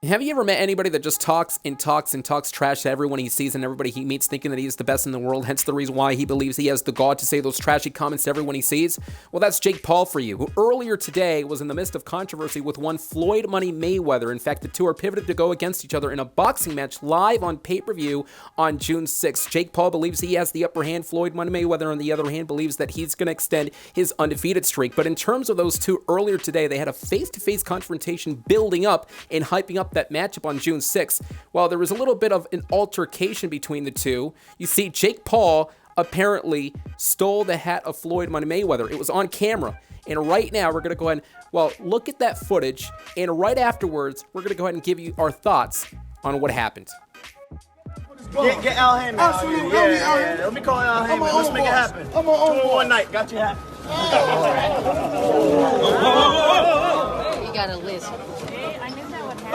Have you ever met anybody that just talks and talks and talks trash to everyone he sees and everybody he meets, thinking that he is the best in the world, hence the reason why he believes he has the gall to say those trashy comments to everyone he sees? Well, that's Jake Paul for you, who earlier today was in the midst of controversy with one Floyd Money Mayweather. In fact, the two are pivoted to go against each other in a boxing match live on pay-per-view on June 6th. Jake Paul believes he has the upper hand. Floyd Money Mayweather, on the other hand, believes that he's going to extend his undefeated streak. But in terms of those two earlier today, they had a face-to-face confrontation building up and hyping up that matchup on June 6th. While there was a little bit of an altercation between the two, you see Jake Paul apparently stole the hat of Floyd Money Mayweather. It was on camera. And right now, we're going to go ahead and, look at that footage. And right afterwards, we're going to go ahead and give you our thoughts on what happened. Get Al Haymon. Absolutely. Yeah. Let me call Al Haymon. Let's make it happen. I'm my own boss. One night. Got your hat. You gotta listen. I knew that would happen.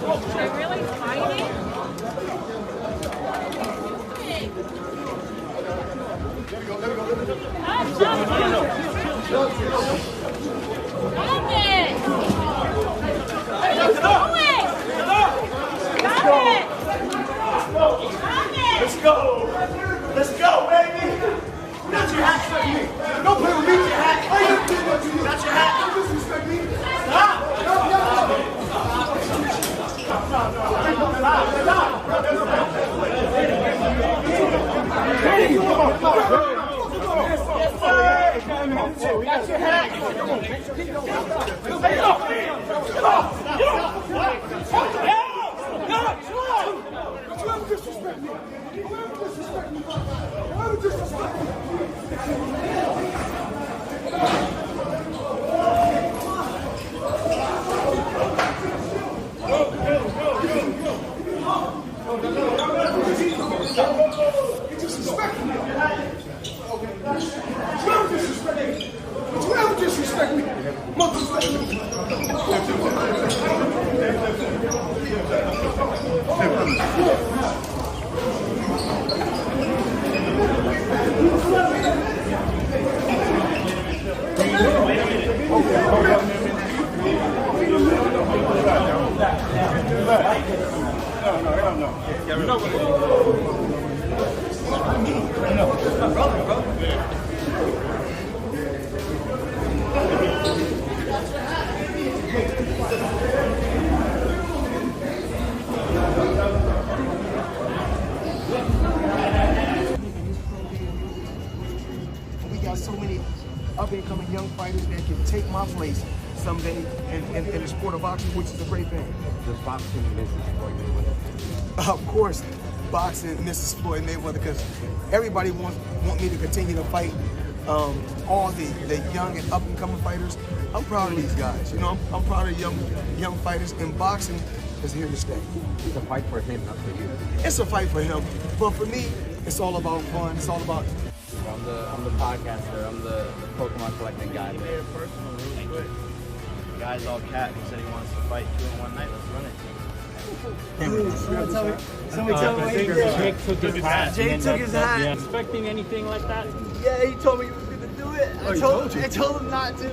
Are they really fighting? Let's go, baby. Got your hat. Don't play with me. Got your hat. Don't disrespect me. Got your Disrespect me. We got so many up-and-coming young fighters that can take my place someday in the sport of boxing, which is a great thing. Does boxing miss Floyd Mayweather? Of course, boxing misses Floyd Mayweather because everybody want me to continue to fight all the young and up-and-coming fighters. I'm proud of these guys. You know, I'm proud of young fighters, and boxing is here to stay. It's a fight for him, not for you. It's a fight for him, but for me, it's all about fun. It's all about. I'm the podcaster. I'm the Pokemon collecting guy. He made it personal really quick. The guy's all cat. He said he wants to fight 2 in one night. Let's run it. Somebody tell me what he did. Jake took his hat. Jake took his hat. Yeah. Expecting anything like that? Yeah, he told me he was going to do it. I told him not to.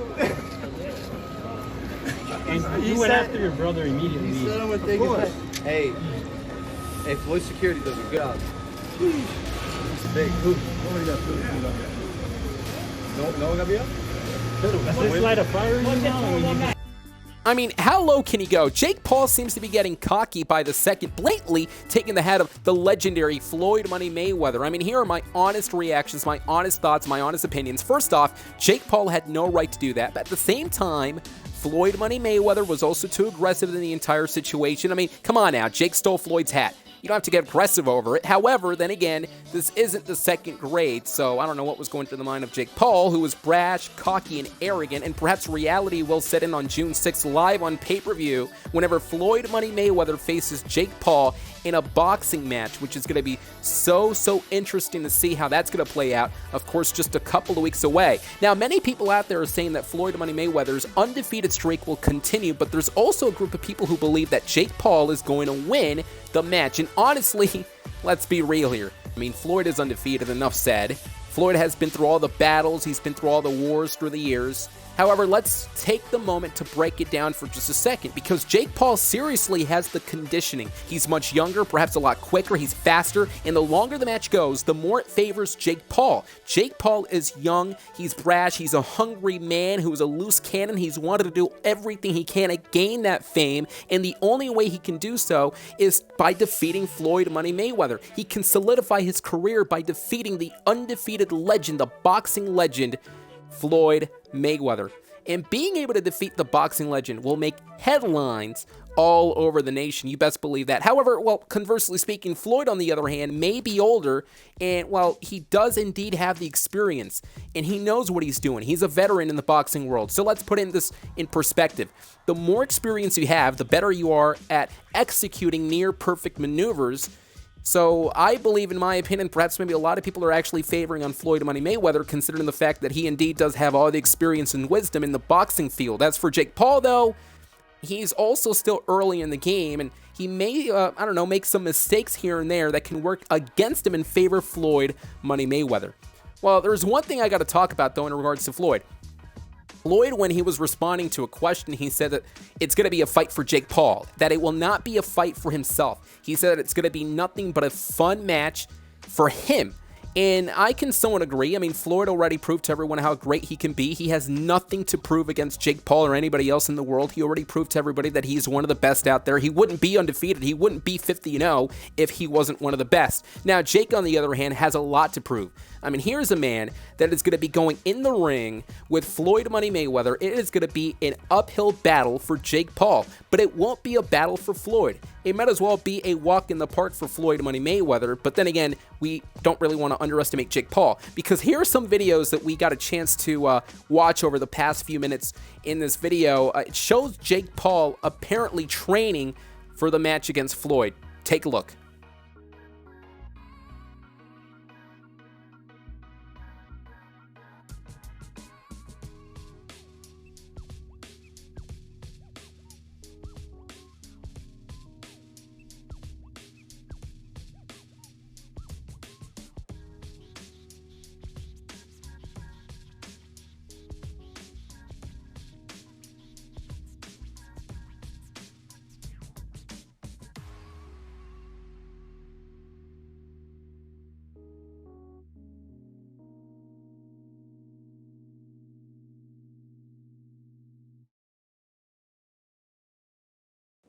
And you went after your brother immediately. He said I'm going to take his hat. Hey, Floyd Security does a good job. Big. Who? No one got beat up? Does this light a fire in you now? I mean, how low can he go? Jake Paul seems to be getting cocky by the second, blatantly taking the hat of the legendary Floyd Money Mayweather. I mean, here are my honest reactions, my honest thoughts, my honest opinions. First off, Jake Paul had no right to do that, but at the same time, Floyd Money Mayweather was also too aggressive in the entire situation. I mean, come on now, Jake stole Floyd's hat. You don't have to get aggressive over it. However, then again, this isn't the second grade, so I don't know what was going through the mind of Jake Paul, who was brash, cocky, and arrogant, and perhaps reality will set in on June 6th live on pay-per-view whenever Floyd Money Mayweather faces Jake Paul in a boxing match, which is going to be so interesting to see how that's going to play out, of course, just a couple of weeks away. Now, many people out there are saying that Floyd Money Mayweather's undefeated streak will continue, but there's also a group of people who believe that Jake Paul is going to win the match. And honestly, let's be real here. I mean, Floyd is undefeated, enough said. Floyd has been through all the battles, he's been through all the wars through the years. However, let's take the moment to break it down for just a second, because Jake Paul seriously has the conditioning. He's much younger, perhaps a lot quicker, he's faster, and the longer the match goes, the more it favors Jake Paul. Jake Paul is young, he's brash, he's a hungry man who's a loose cannon. He's wanted to do everything he can to gain that fame, and the only way he can do so is by defeating Floyd Money Mayweather. He can solidify his career by defeating the undefeated legend, the boxing legend, Floyd Mayweather. And being able to defeat the boxing legend will make headlines all over the nation. You best believe that. However, well, conversely speaking, Floyd, on the other hand, may be older, and, well, he does indeed have the experience, and he knows what he's doing. He's a veteran in the boxing world. So let's put this in perspective. The more experience you have, the better you are at executing near-perfect maneuvers. So I believe, in my opinion, perhaps maybe a lot of people are actually favoring on Floyd Money Mayweather, considering the fact that he indeed does have all the experience and wisdom in the boxing field. As for Jake Paul, though, he's also still early in the game, and he may, make some mistakes here and there that can work against him in favor of Floyd Money Mayweather. Well, there's one thing I got to talk about, though, in regards to Floyd. Floyd, when he was responding to a question, he said that it's going to be a fight for Jake Paul, that it will not be a fight for himself. He said that it's going to be nothing but a fun match for him. And I can somewhat agree. I mean, Floyd already proved to everyone how great he can be. He has nothing to prove against Jake Paul or anybody else in the world. He already proved to everybody that he's one of the best out there. He wouldn't be undefeated. He wouldn't be 50-0 if he wasn't one of the best. Now, Jake, on the other hand, has a lot to prove. I mean, here's a man that is going to be going in the ring with Floyd Money Mayweather. It is going to be an uphill battle for Jake Paul, but it won't be a battle for Floyd. It might as well be a walk in the park for Floyd Money Mayweather, but then again, we don't really want to underestimate Jake Paul, because here are some videos that we got a chance to watch over the past few minutes in this video. It shows Jake Paul apparently training for the match against Floyd. Take a look.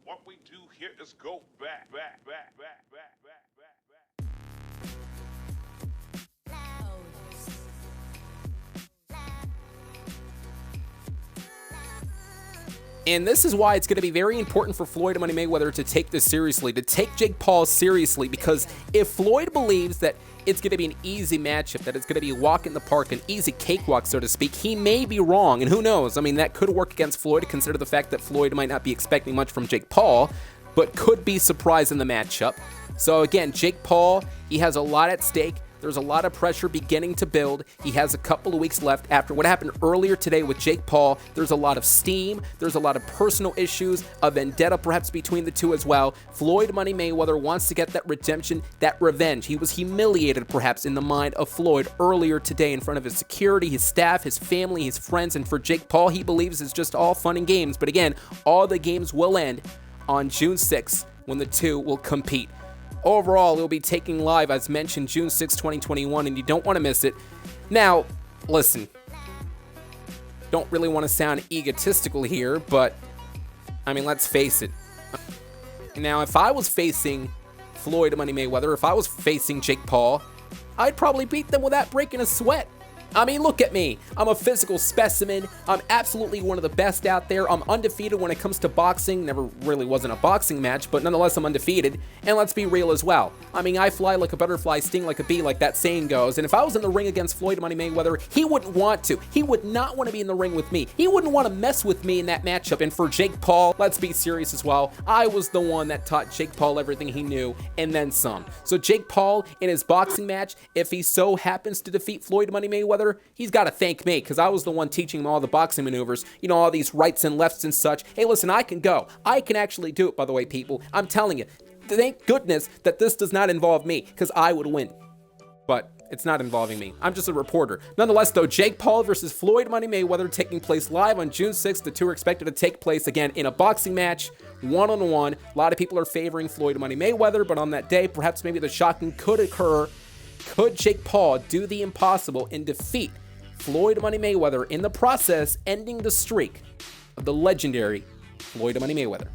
What we do here is go back. And this is why it's going to be very important for Floyd Money Mayweather to take this seriously, to take Jake Paul seriously, because if Floyd believes that it's going to be an easy matchup, that it's going to be a walk in the park, an easy cakewalk, so to speak, he may be wrong, and who knows? I mean, that could work against Floyd, consider the fact that Floyd might not be expecting much from Jake Paul, but could be surprised in the matchup. So again, Jake Paul, he has a lot at stake. There's a lot of pressure beginning to build. He has a couple of weeks left after what happened earlier today with Jake Paul. There's a lot of steam. There's a lot of personal issues, a vendetta perhaps between the two as well. Floyd Money Mayweather wants to get that redemption, that revenge. He was humiliated perhaps in the mind of Floyd earlier today in front of his security, his staff, his family, his friends. And for Jake Paul, he believes it's just all fun and games. But again, all the games will end on June 6th when the two will compete. Overall, it will be taking live, as mentioned, June 6, 2021, and you don't want to miss it. Now, listen, don't really want to sound egotistical here, but, I mean, let's face it. Now, if I was facing Floyd Money Mayweather, if I was facing Jake Paul, I'd probably beat them without breaking a sweat. I mean, look at me. I'm a physical specimen. I'm absolutely one of the best out there. I'm undefeated when it comes to boxing. Never really wasn't a boxing match, but nonetheless, I'm undefeated. And let's be real as well. I mean, I fly like a butterfly, sting like a bee, like that saying goes. And if I was in the ring against Floyd Money Mayweather, he wouldn't want to. He would not want to be in the ring with me. He wouldn't want to mess with me in that matchup. And for Jake Paul, let's be serious as well. I was the one that taught Jake Paul everything he knew, and then some. So Jake Paul, in his boxing match, if he so happens to defeat Floyd Money Mayweather, he's got to thank me, because I was the one teaching him all the boxing maneuvers, you know, all these rights and lefts and such. Hey, listen, I can go. I can actually do it, by the way, people. I'm telling you. Thank goodness that this does not involve me, because I would win. But It's not involving me. I'm just a reporter. Nonetheless, though, Jake Paul versus Floyd Money Mayweather taking place live on June 6th. The two are expected to take place again in a boxing match, one-on-one. A lot of people are favoring Floyd Money Mayweather, but on that day, perhaps maybe the shocking could occur. Could Jake Paul do the impossible and defeat Floyd Money Mayweather, in the process ending the streak of the legendary Floyd Money Mayweather?